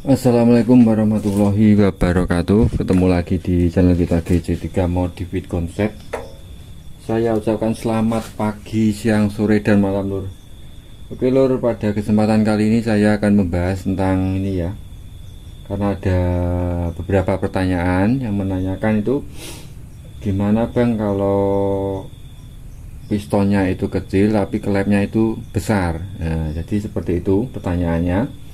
Assalamualaikum warahmatullahi wabarakatuh. Ketemu lagi di channel kita GC3 Modified Concept. Saya ucapkan selamat pagi, siang, sore, dan malam lur. Oke lur, pada kesempatan kali ini saya akan membahas tentang ini ya. Karena ada beberapa pertanyaan yang menanyakan itu, gimana bang kalau pistonnya itu kecil tapi klepnya itu besar. Nah, jadi seperti itu pertanyaannya.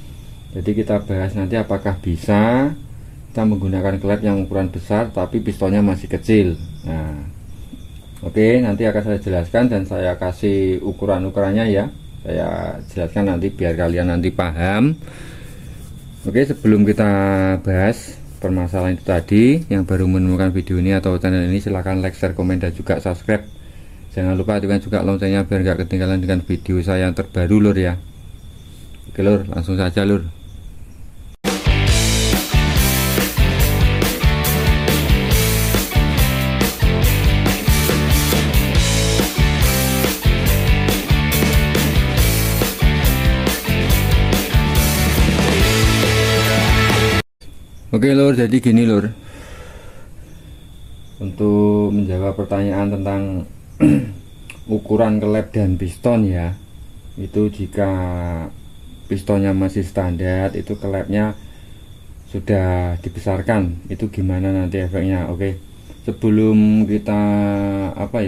Jadi kita bahas nanti apakah bisa kita menggunakan klep yang ukuran besar tapi pistonnya masih kecil. Nah, oke, nanti akan saya jelaskan dan saya kasih ukuran-ukurannya ya. Saya jelaskan nanti biar kalian nanti paham. Oke, sebelum kita bahas permasalahan itu tadi, yang baru menemukan video ini atau channel ini silahkan like, share, komen, dan juga subscribe. Jangan lupa aktifkan juga loncengnya biar gak ketinggalan dengan video saya yang terbaru lur ya. Oke lur, langsung saja lur. Oke lur, jadi gini lur, untuk menjawab pertanyaan tentang ukuran klep dan piston ya, itu jika pistonnya masih standar itu klepnya sudah dibesarkan, itu gimana nanti efeknya. Oke, sebelum kita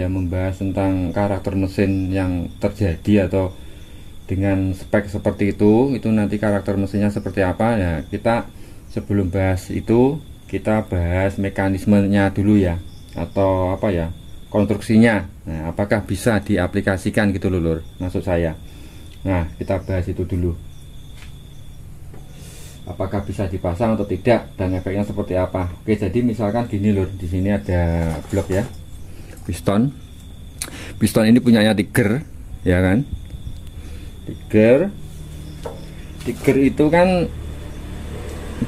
membahas tentang karakter mesin yang terjadi atau dengan spek seperti itu nanti karakter mesinnya seperti apa ya, kita sebelum bahas itu kita bahas mekanismenya dulu ya, atau konstruksinya. Nah, apakah bisa diaplikasikan gitu loh lur, maksud saya. Nah, kita bahas itu dulu, apakah bisa dipasang atau tidak dan efeknya seperti apa. Oke, jadi misalkan gini lur, di sini ada blok ya, piston ini punyanya Tiger ya kan. Tiger itu kan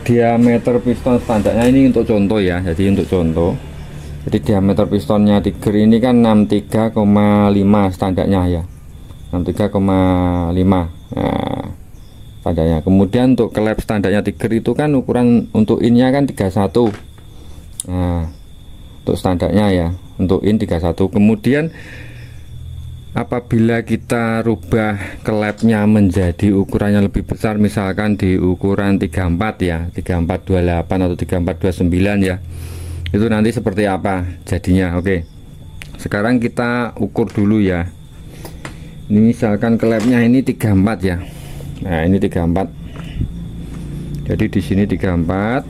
diameter piston standarnya ini untuk contoh ya, jadi untuk contoh, jadi diameter pistonnya Tiger ini kan 63,5 standarnya ya, 63,5 nah, standarnya. Kemudian untuk klep standarnya Tiger itu kan ukuran untuk innya kan 31. Nah, untuk standarnya ya, untuk in 31. Kemudian apabila kita rubah klepnya menjadi ukurannya lebih besar, misalkan di ukuran 34 ya, 3428 atau 3429 ya, itu nanti seperti apa jadinya. Oke, sekarang kita ukur dulu ya. Ini misalkan klepnya ini 34 ya. Nah, ini 34. Jadi di sini 34.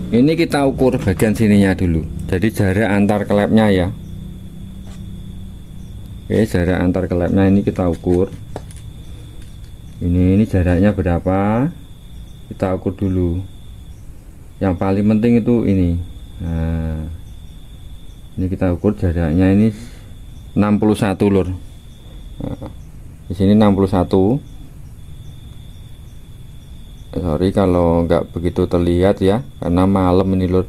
Ini kita ukur bagian sininya dulu. Jadi jarak antar klepnya ya. Oke, jarak antar klepnya ini kita ukur. Ini jaraknya berapa? Kita ukur dulu. Yang paling penting itu ini. Nah, ini kita ukur jaraknya ini 61 lur. Nah, di sini 61. Sorry kalau nggak begitu terlihat ya, karena malam ini lur.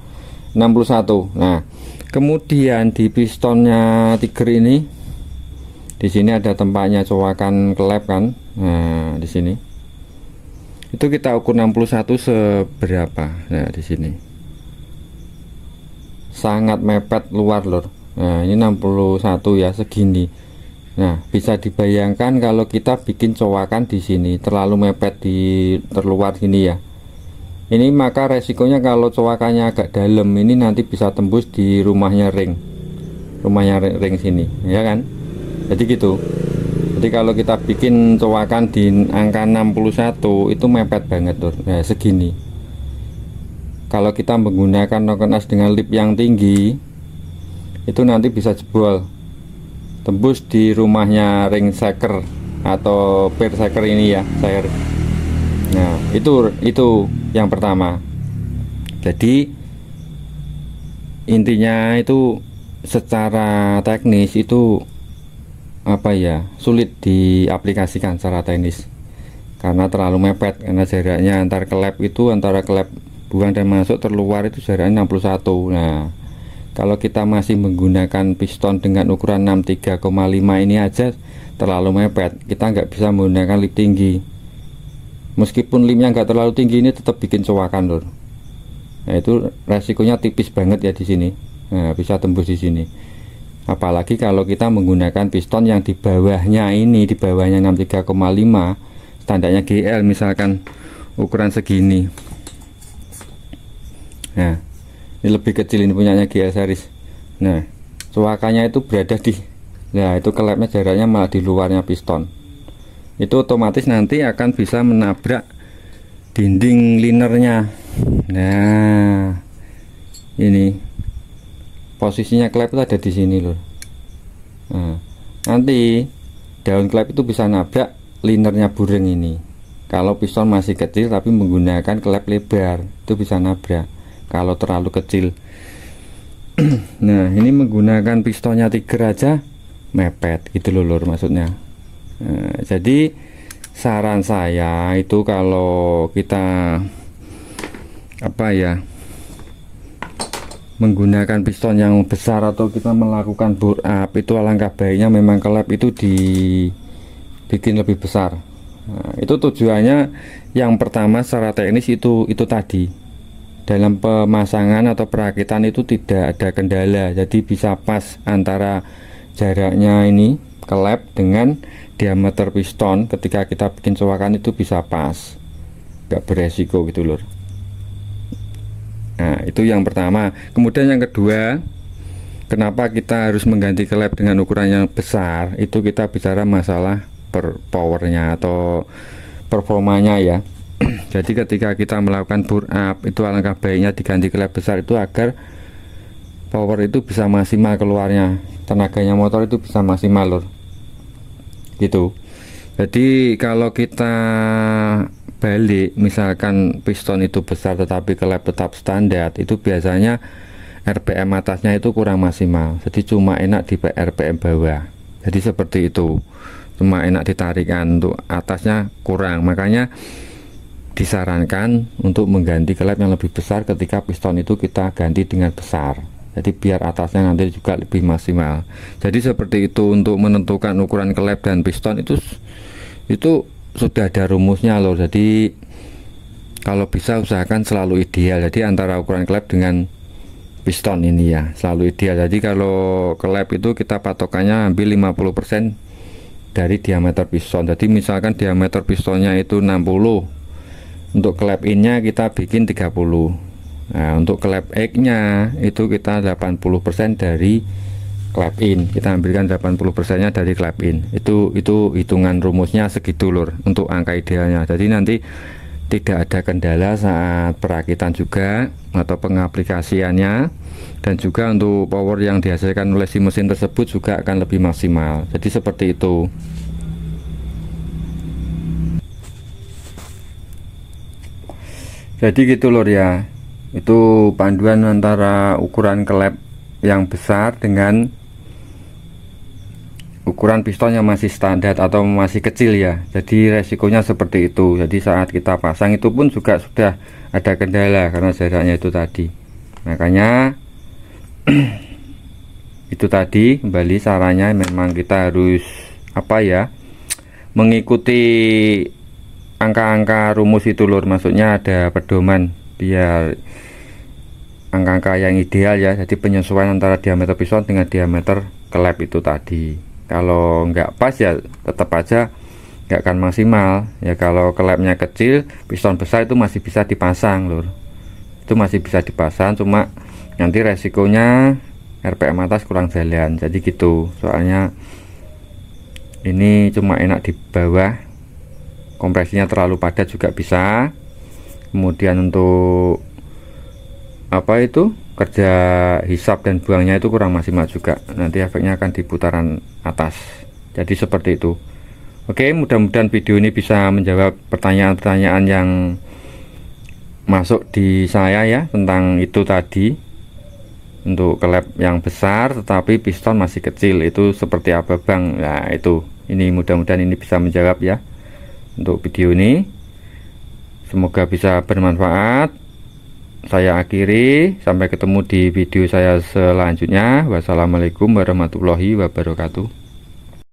61. Nah, kemudian di pistonnya Tiger ini, di sini ada tempatnya cowakan klep kan. Nah, di sini itu kita ukur 61 seberapa. Nah, di sini sangat mepet luar lur. Nah, ini 61 ya, segini. Nah, bisa dibayangkan kalau kita bikin cowakan di sini terlalu mepet di terluar sini ya. Ini maka resikonya kalau cowakannya agak dalam ini nanti bisa tembus di rumahnya ring sini ya kan. Jadi gitu. Jadi kalau kita bikin cowakan di angka 61 itu mepet banget tuh. Nah, segini. Kalau kita menggunakan noken as dengan lip yang tinggi itu nanti bisa jebol, tembus di rumahnya ring shaker atau pair shaker ini ya, shaker. Nah, itu yang pertama. Jadi intinya itu secara teknis itu sulit diaplikasikan secara teknis karena terlalu mepet, karena jaraknya antar klep itu, antara klep buang dan masuk terluar itu jaraknya 61. Nah, Kalau kita masih menggunakan piston dengan ukuran 63,5 ini aja terlalu mepet, kita nggak bisa menggunakan lip tinggi. Meskipun lipnya nggak terlalu tinggi, ini tetap bikin cowakan lur. Nah itu resikonya tipis banget ya di sini. Nah bisa tembus di sini. Apalagi kalau kita menggunakan piston yang di bawahnya ini, di bawahnya 63,5, standarnya GL misalkan ukuran segini. Nah ini lebih kecil, ini punyanya GL series. Nah cowakannya itu berada di, nah itu kelepnya jaraknya malah di luarnya piston. Itu otomatis nanti akan bisa menabrak dinding linernya. Nah ini posisinya klep itu ada di sini loh. Nah nanti daun klep itu bisa nabrak linernya buring ini. Kalau piston masih kecil tapi menggunakan klep lebar, itu bisa nabrak kalau terlalu kecil. Nah ini menggunakan pistonnya Tiger aja mepet gitu loh lur maksudnya. Nah, jadi saran saya itu kalau kita apa ya, menggunakan piston yang besar atau kita melakukan bore up, itu alangkah baiknya memang klep itu dibikin lebih besar. Nah, itu tujuannya yang pertama secara teknis itu tadi, dalam pemasangan atau perakitan itu tidak ada kendala, jadi bisa pas antara jaraknya ini klep dengan diameter piston. Ketika kita bikin cowakan itu bisa pas, nggak beresiko gitu lur. Nah itu yang pertama. Kemudian yang kedua, kenapa kita harus mengganti klep dengan ukuran yang besar, itu kita bicara masalah powernya atau performanya ya. Jadi ketika kita melakukan bore up, itu alangkah baiknya diganti klep besar itu agar power itu bisa maksimal keluarnya, tenaganya motor itu bisa maksimal lur gitu. Jadi kalau kita balik, misalkan piston itu besar tetapi klep tetap standar, itu biasanya RPM atasnya itu kurang maksimal, jadi cuma enak di RPM bawah. Jadi seperti itu, cuma enak ditarikan, untuk atasnya kurang. Makanya disarankan untuk mengganti klep yang lebih besar ketika piston itu kita ganti dengan besar, jadi biar atasnya nanti juga lebih maksimal. Jadi seperti itu untuk menentukan ukuran klep dan piston itu sudah ada rumusnya loh. Jadi kalau bisa usahakan selalu ideal, jadi antara ukuran klep dengan piston ini ya selalu ideal. Jadi kalau klep itu kita patokannya ambil 50% dari diameter piston. Jadi misalkan diameter pistonnya itu 60, untuk klep innya kita bikin 30. Nah untuk klep X nya itu kita 80% dari klep in, kita ambilkan 80% nya dari klep in. Itu hitungan rumusnya segitu lur untuk angka idealnya. Jadi nanti tidak ada kendala saat perakitan juga atau pengaplikasiannya, dan juga untuk power yang dihasilkan oleh si mesin tersebut juga akan lebih maksimal. Jadi seperti itu. Jadi gitu lur ya, itu panduan antara ukuran klep yang besar dengan ukuran piston yang masih standar atau masih kecil ya. Jadi resikonya seperti itu. Jadi saat kita pasang itu pun juga sudah ada kendala karena jaraknya itu tadi. Makanya itu tadi kembali sarannya memang kita harus apa ya, mengikuti angka-angka rumus itu lur, maksudnya ada pedoman biar angka-angka yang ideal ya. Jadi penyesuaian antara diameter piston dengan diameter klep itu tadi. Kalau nggak pas ya tetap aja nggak akan maksimal ya. Kalau klepnya kecil, piston besar itu masih bisa dipasang lur, itu masih bisa dipasang, cuma nanti resikonya RPM atas kurang jalan. Jadi gitu, soalnya ini cuma enak di bawah, kompresinya terlalu padat juga bisa. Kemudian untuk apa itu kerja hisap dan buangnya itu kurang maksimal juga, nanti efeknya akan di putaran atas. Jadi seperti itu. Oke, mudah-mudahan video ini bisa menjawab pertanyaan-pertanyaan yang masuk di saya ya tentang itu tadi. Untuk klep yang besar tetapi piston masih kecil itu seperti apa bang? Nah itu, ini mudah-mudahan ini bisa menjawab ya untuk video ini. Semoga bisa bermanfaat. saya akhiri. Sampai ketemu di video saya selanjutnya. Wassalamualaikum warahmatullahi wabarakatuh.